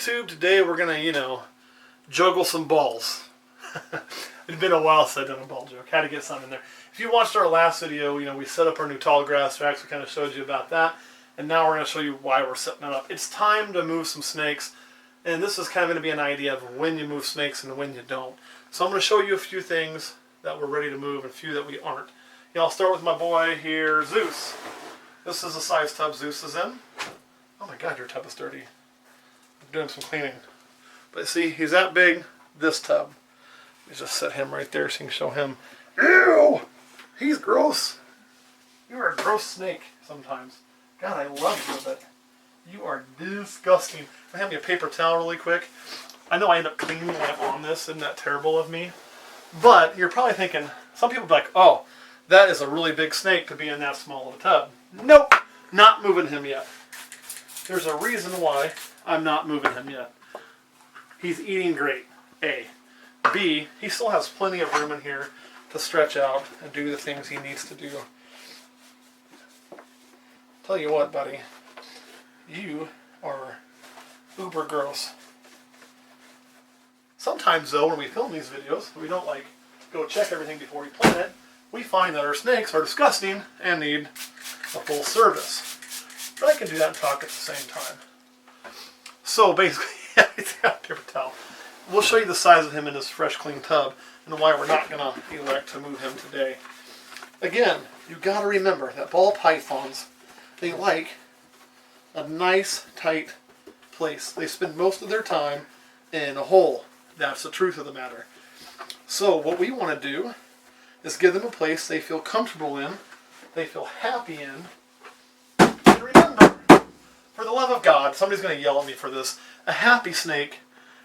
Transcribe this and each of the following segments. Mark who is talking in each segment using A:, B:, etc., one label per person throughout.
A: YouTube. Today we're gonna, juggle some balls. It's been a while since I've done a ball joke. Had to get something in there. If you watched our last video, we set up our new tall grass racks. We kind of showed you about that. And now we're going to show you why we're setting it up. It's time to move some snakes. And this is kind of going to be an idea of when you move snakes and when you don't. So I'm going to show you a few things that we're ready to move and a few that we aren't. I'll start with my boy here, Zeus. This is the size tub Zeus is in. Oh my God, your tub is dirty. I'm doing some cleaning. But see, he's that big, this tub. Let me just set him right there so you can show him. Ew! He's gross. You are a gross snake sometimes. God, I love you, but you are disgusting. Can I have me a paper towel really quick? I know I end up cleaning when I'm on this. Isn't that terrible of me? But you're probably thinking, some people will be like, oh, that is a really big snake to be in that small of a tub. Nope, not moving him yet. There's a reason why I'm not moving him yet. He's eating great, A. B, he still has plenty of room in here to stretch out and do the things he needs to do. Tell you what, buddy, you are uber gross. Sometimes, though, when we film these videos, we don't go check everything before we plant it. We find that our snakes are disgusting and need a full service. But I can do that and talk at the same time. So basically, he's got a paper towel. We'll show you the size of him in his fresh, clean tub and why we're not going to elect to move him today. Again, you got to remember that ball pythons, they like a nice, tight place. They spend most of their time in a hole. That's the truth of the matter. So what we want to do is give them a place they feel comfortable in, they feel happy in. And remember, for the love of God, somebody's going to yell at me for this, a happy snake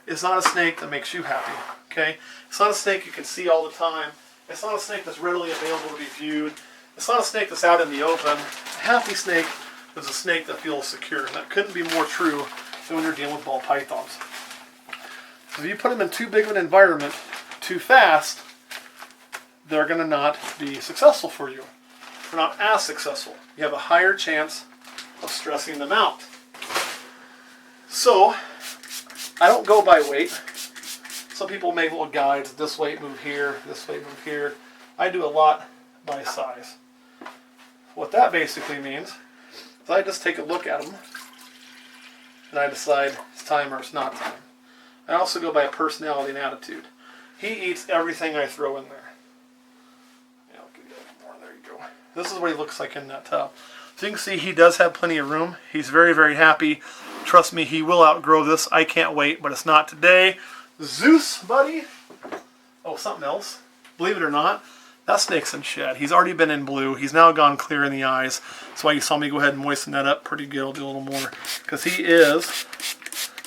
A: is not a snake that makes you happy, okay? It's not a snake you can see all the time. It's not a snake that's readily available to be viewed. It's not a snake that's out in the open. A happy snake is a snake that feels secure. And that couldn't be more true than when you're dealing with ball pythons. If you put them in too big of an environment too fast, they're going to not be successful for you. They're not as successful. You have a higher chance of stressing them out. So, I don't go by weight. Some people make little guides, this weight move here, this weight move here. I do a lot by size. What that basically means is I just take a look at them and I decide it's time or it's not time. I also go by personality and attitude. He eats everything I throw in there. Yeah, I'll give you a little more. There you go. This is what he looks like in that tub. So you can see he does have plenty of room. He's very, very happy. Trust me, he will outgrow this. I can't wait, but it's not today. Zeus, buddy. Oh, something else. Believe it or not, that snake's in shed. He's already been in blue. He's now gone clear in the eyes. That's why you saw me go ahead and moisten that up pretty good. I'll do a little more. Because he is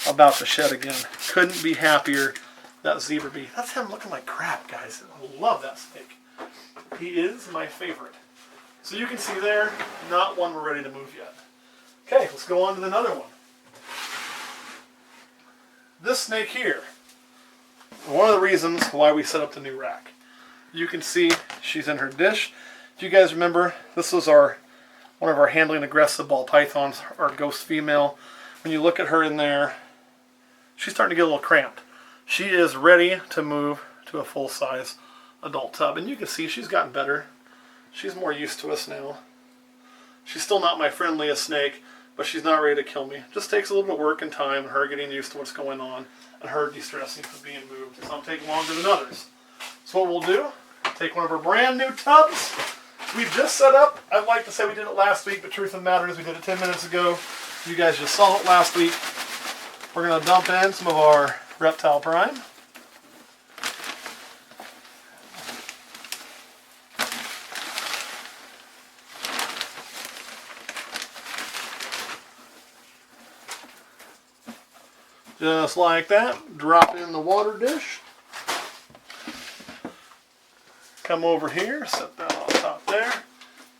A: about to shed again. Couldn't be happier. That zebra bee. That's him looking like crap, guys. I love that snake. He is my favorite. So you can see there, not one we're ready to move yet. Okay, let's go on to another one. This snake here, one of the reasons why we set up the new rack. You can see she's in her dish. If you guys remember, this was one of our handling aggressive ball pythons, our ghost female. When you look at her in there, she's starting to get a little cramped. She is ready to move to a full-size adult tub. And you can see she's gotten better. She's more used to us now. She's still not my friendliest snake, but she's not ready to kill me. Just takes a little bit of work and time, her getting used to what's going on, and her de-stressing from being moved. Some take longer than others. So what we'll do, take one of our brand new tubs. We've just set up. I'd like to say we did it last week, but truth of the matter is we did it 10 minutes ago. You guys just saw it last week. We're going to dump in some of our Reptile Prime. Just like that, drop in the water dish. Come over here, set that on top there.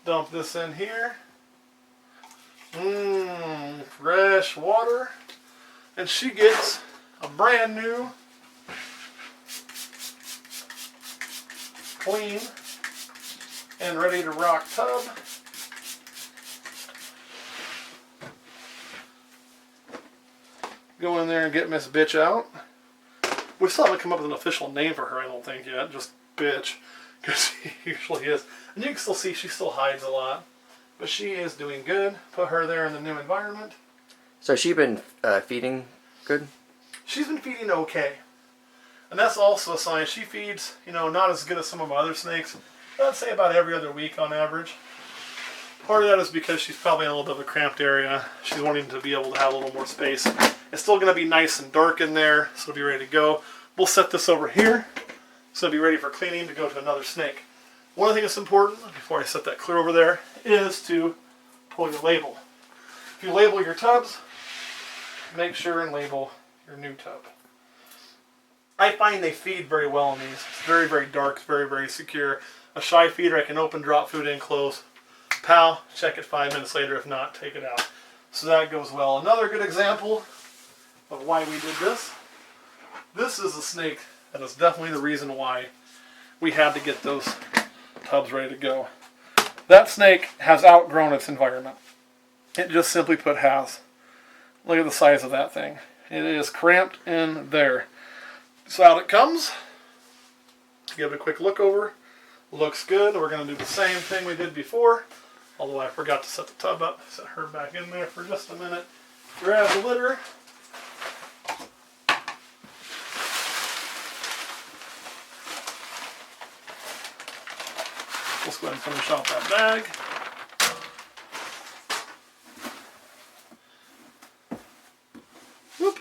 A: Dump this in here. Fresh water. And she gets a brand new, clean, and ready to rock tub. go in there and get Miss Bitch out. We still haven't come up with an official name for her, I don't think, yet. Just Bitch. Because she usually is. And you can still see she still hides a lot. But she is doing good. Put her there in the new environment.
B: So has she been feeding good?
A: She's been feeding okay. And that's also a sign. She feeds, you know, not as good as some of my other snakes. I'd say about every other week on average. Part of that is because she's probably in a little bit of a cramped area. She's wanting to be able to have a little more space. It's still going to be nice and dark in there, so it'll be ready to go. We'll set this over here, so it'll be ready for cleaning to go to another snake. One of the things that's important, before I set that clear over there, is to pull your label. If you label your tubs, make sure and label your new tub. I find they feed very well in these. It's very, very dark, very, very secure. A shy feeder, I can open, drop food in, close. Pow, check it 5 minutes later. If not, take it out. So that goes well. Another good example of why we did this. This is a snake that is definitely the reason why we had to get those tubs ready to go. That snake has outgrown its environment. It just simply put has. Look at the size of that thing. It is cramped in there. So out it comes. Give it a quick look over. Looks good. We're going to do the same thing we did before. Although I forgot to set the tub up. Set her back in there for just a minute. Grab the litter. Let's go ahead and finish off that bag. Whoop.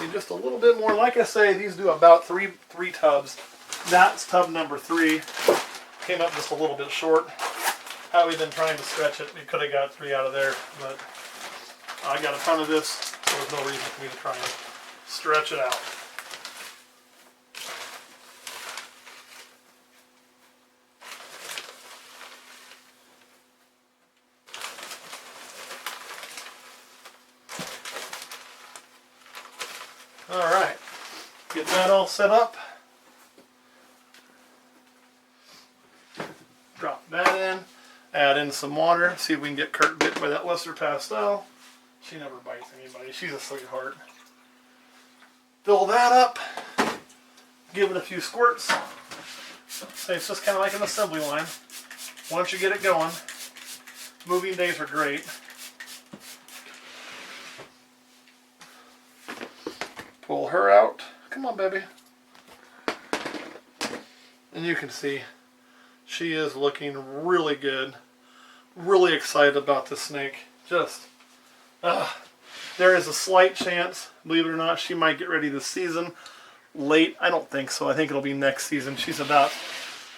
A: And just a little bit more. Like I say, these do about three tubs. That's tub number 3. Came up just a little bit short. Had we been trying to stretch it, we could have got 3 out of there, but I got a ton of this, so there's no reason for me to try and stretch it out. Alright, get that all set up. Drop that in, add in some water, see if we can get Kurt bit by that lesser pastel. She never bites anybody, she's a sweetheart. Fill that up, give it a few squirts. So it's just kind of like an assembly line. Once you get it going, moving days are great. Pull her out. Come on, baby. And you can see she is looking really good. Really excited about this snake. Just, there is a slight chance, believe it or not, she might get ready this season. Late, I don't think so. I think it'll be next season. She's about,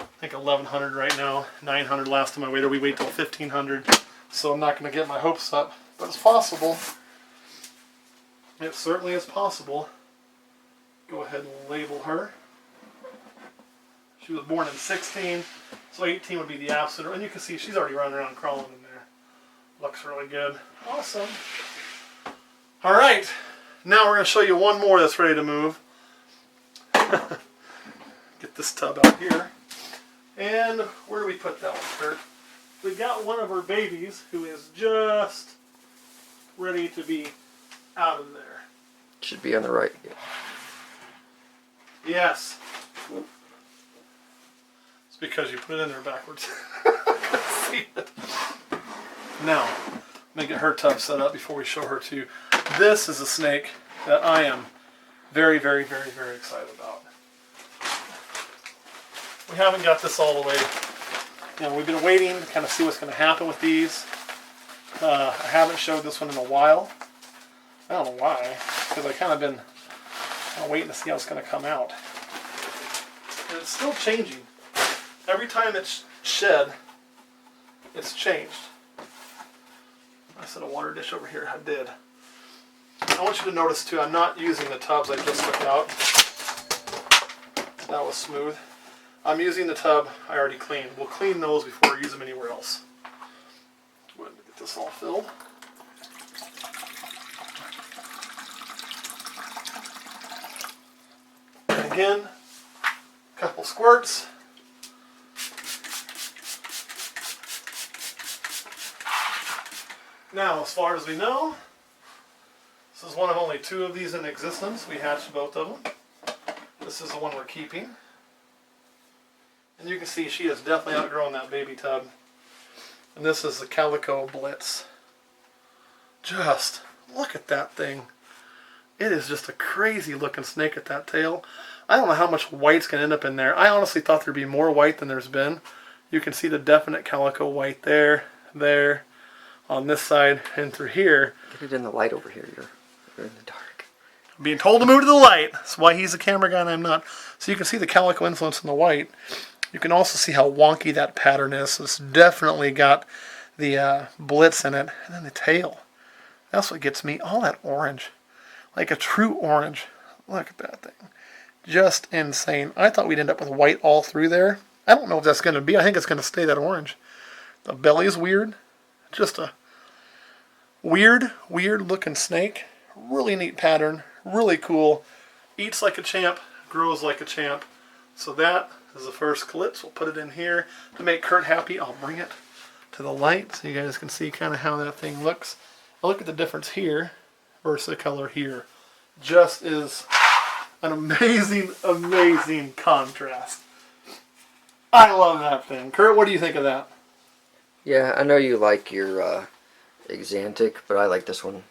A: I think 1,100 right now. 900 last time I weighed her. We wait till 1,500. So I'm not going to get my hopes up. But it's possible. It certainly is possible. Go ahead and label her. She was born in 16, so 18 would be the absolute. And you can see she's already running around crawling in there. Looks really good. Awesome. All right, now we're going to show you one more that's ready to move. Get this tub out here. And where do we put that one, Kurt? We've got one of our babies who is just ready to be out of there.
B: Should be on the right.
A: Yes. It's because you put it in there backwards. See it. Now, let me get her tub set up before we show her to you. This is a snake that I am very, very, very, very excited about. We haven't got this all the way. You know, we've been waiting to kind of see what's going to happen with these. I haven't showed this one in a while. I don't know why, because I've kind of been waiting to see how it's going to come out. And it's still changing. Every time it's shed, it's changed. I set a water dish over here. I did. I want you to notice too, I'm not using the tubs I just took out. That was smooth. I'm using the tub I already cleaned. We'll clean those before we use them anywhere else. Go ahead and get this all filled. And again, a couple squirts. Now, as far as we know, this is one of only 2 of these in existence. We hatched both of them. This is the one we're keeping. And you can see she has definitely outgrown that baby tub. And this is the Calico Blitz. Just look at that thing. It is just a crazy looking snake at that tail. I don't know how much white's going to end up in there. I honestly thought there'd be more white than there's been. You can see the definite calico white there, on this side, and through here.
B: Get it in the light over here. You're in the dark.
A: I'm being told to move to the light. That's why he's a camera guy and I'm not. So you can see the calico influence in the white. You can also see how wonky that pattern is. It's definitely got the blitz in it. And then the tail. That's what gets me. All that orange. Like a true orange. Look at that thing. Just insane. I thought we'd end up with white all through there. I don't know if that's going to be. I think it's going to stay that orange. The belly is weird. Just a weird looking snake. Really neat pattern. Really cool. Eats like a champ. Grows like a champ. So that is the first Calypso. We'll put it in here to make Kurt happy. I'll bring it to the light so you guys can see kind of how that thing looks. Now look at the difference here versus the color here. Just is an amazing contrast. I love that thing. Kurt, what do you think of that?
B: Yeah, I know you like your Exantic, but I like this one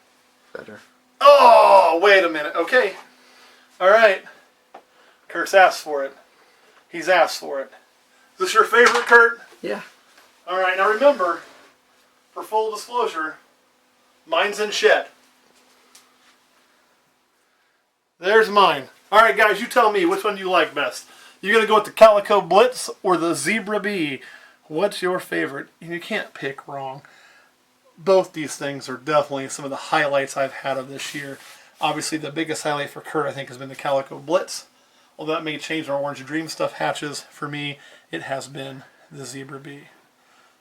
B: better.
A: Oh, wait a minute. Okay. All right. Kurt's asked for it. He's asked for it. Is this your favorite, Kurt?
B: Yeah.
A: All right. Now remember, for full disclosure, mine's in shed. There's mine. All right, guys, you tell me which one you like best. You gonna go with the Calico Blitz or the Zebra Bee? What's your favorite? You can't pick wrong. Both these things are definitely some of the highlights I've had of this year. Obviously, the biggest highlight for Kurt, I think, has been the Calico Blitz. Although that may change when Orange Dream stuff hatches. For me, it has been the Zebra Bee.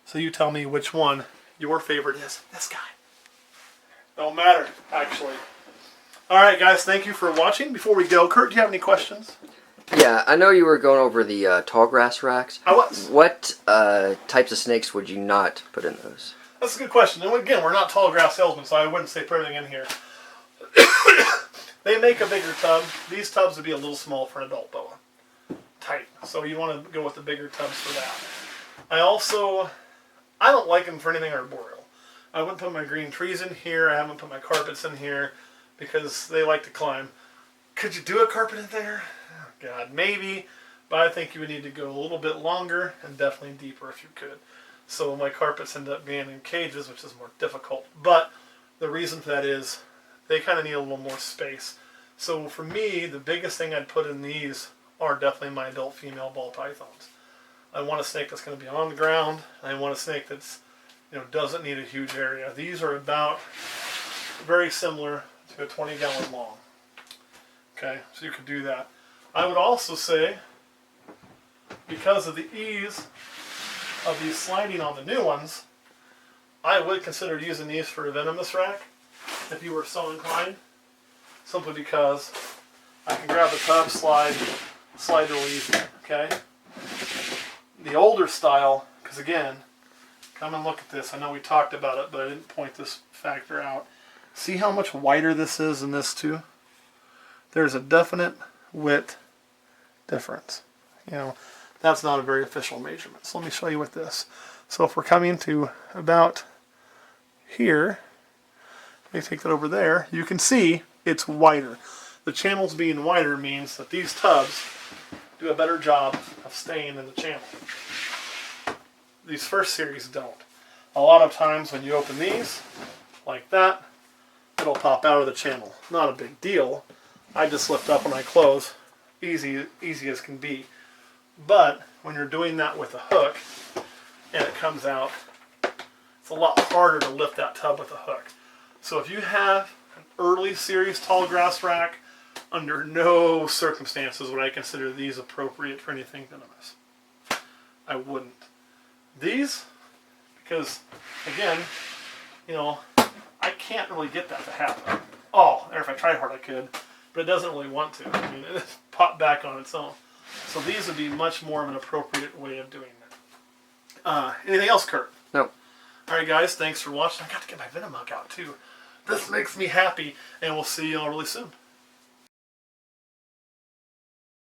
A: So you tell me which one your favorite is. This guy. Don't matter, actually. All right, guys, thank you for watching. Before we go, Kurt, do you have any questions?
B: Yeah, I know you were going over the tall grass racks.
A: I was.
B: What types of snakes would you not put in those?
A: That's a good question. And again, we're not tall grass salesmen, so I wouldn't say put everything in here. They make a bigger tub. These tubs would be a little small for an adult boa. Tight. So you want to go with the bigger tubs for that. I don't like them for anything arboreal. I wouldn't put my green trees in here. I haven't put my carpets in here because they like to climb. Could you do a carpet in there? Oh, God, maybe. But I think you would need to go a little bit longer and definitely deeper if you could. So my carpets end up being in cages, which is more difficult. But the reason for that is they kind of need a little more space. So for me, the biggest thing I'd put in these are definitely my adult female ball pythons. I want a snake that's going to be on the ground. I want a snake that's, doesn't need a huge area. These are about very similar to a 20-gallon long. Okay, so you could do that. I would also say, because of the ease of these sliding on the new ones, I would consider using these for a venomous rack if you were so inclined. Simply because I can grab the tub, slide real easy. Okay. The older style, because again, come and look at this. I know we talked about it, but I didn't point this factor out. See how much wider this is than this too? There's a definite width difference. That's not a very official measurement. So let me show you with this. So if we're coming to about here, let me take that over there, you can see it's wider. The channels being wider means that these tubs do a better job of staying in the channel. These first series don't. A lot of times when you open these, like that, it'll pop out of the channel. Not a big deal. I just lift up when I close. Easy as can be. But when you're doing that with a hook and it comes out, it's a lot harder to lift that tub with a hook. So if you have an early series tall grass rack, under no circumstances would I consider these appropriate for anything venomous. I wouldn't. These, because again, I can't really get that to happen. Oh, or if I tried hard I could, but it doesn't really want to. I mean, it popped back on its own. So these would be much more of an appropriate way of doing that. Anything else, Kurt?
B: No.
A: Alright guys, thanks for watching. I got to get my venom mug out too. This makes me happy, and we'll see y'all really soon.